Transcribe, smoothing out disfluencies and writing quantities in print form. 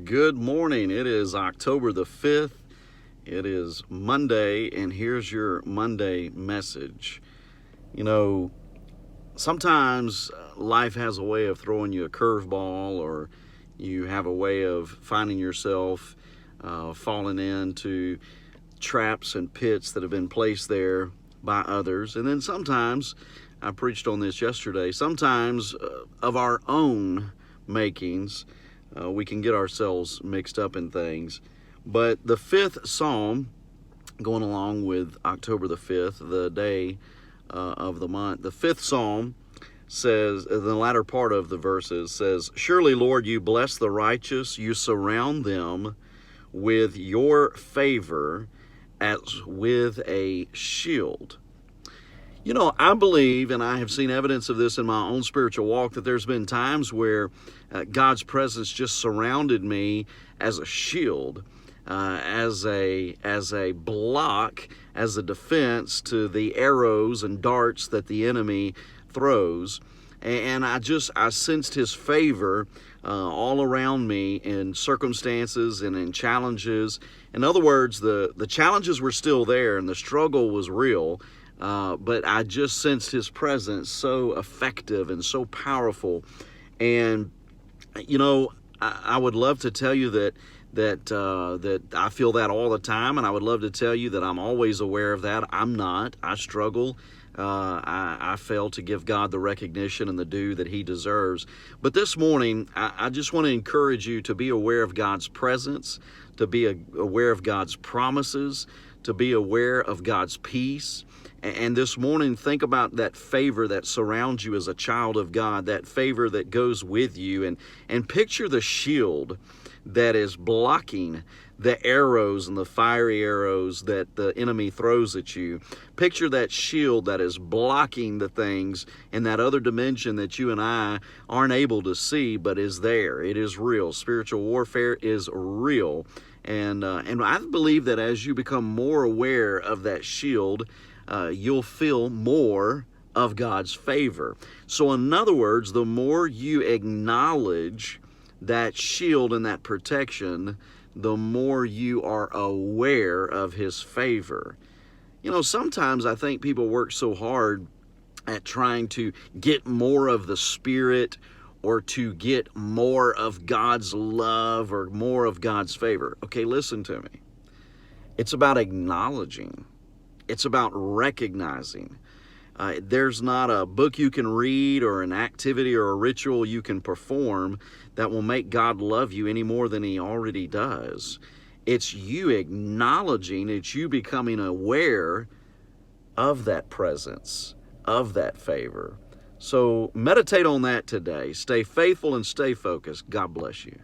Good morning. It is October the 5th. It is Monday, and here's your Monday message. You know, sometimes life has a way of throwing you a curveball, or you have a way of finding yourself falling into traps and pits that have been placed there by others. And then sometimes, I preached on this yesterday, sometimes of our own makings, we can get ourselves mixed up in things. But the fifth Psalm, going along with October the 5th, the day of the month, the fifth Psalm says, in the latter part of the verses says, "Surely, Lord, you bless the righteous, you surround them with your favor as with a shield." You know, I believe, and I have seen evidence of this in my own spiritual walk, that there's been times where God's presence just surrounded me as a shield, as a block, as a defense to the arrows and darts that the enemy throws. And I sensed his favor all around me in circumstances and in challenges. In other words, the challenges were still there and the struggle was real. But I just sensed his presence so effective and so powerful. And, you know, I would love to tell you that I feel that all the time, and I would love to tell you that I'm always aware of that. I'm not. I struggle. I fail to give God the recognition and the due that he deserves. But this morning, I just want to encourage you to be aware of God's presence, to be aware of God's promises, to be aware of God's peace. And this morning, think about that favor that surrounds you as a child of God, that favor that goes with you, and picture the shield that is blocking the arrows and the fiery arrows that the enemy throws at you. Picture that shield that is blocking the things in that other dimension that you and I aren't able to see, but is there. It is real. Spiritual warfare is real. And I believe that as you become more aware of that shield, you'll feel more of God's favor. So in other words, the more you acknowledge that shield and that protection, the more you are aware of his favor. You know, sometimes I think people work so hard at trying to get more of the Spirit or to get more of God's love or more of God's favor. Okay, listen to me. It's about acknowledging. It's about recognizing. There's not a book you can read or an activity or a ritual you can perform that will make God love you any more than he already does. It's you acknowledging, it's you becoming aware of that presence, of that favor. So meditate on that today. Stay faithful and stay focused. God bless you.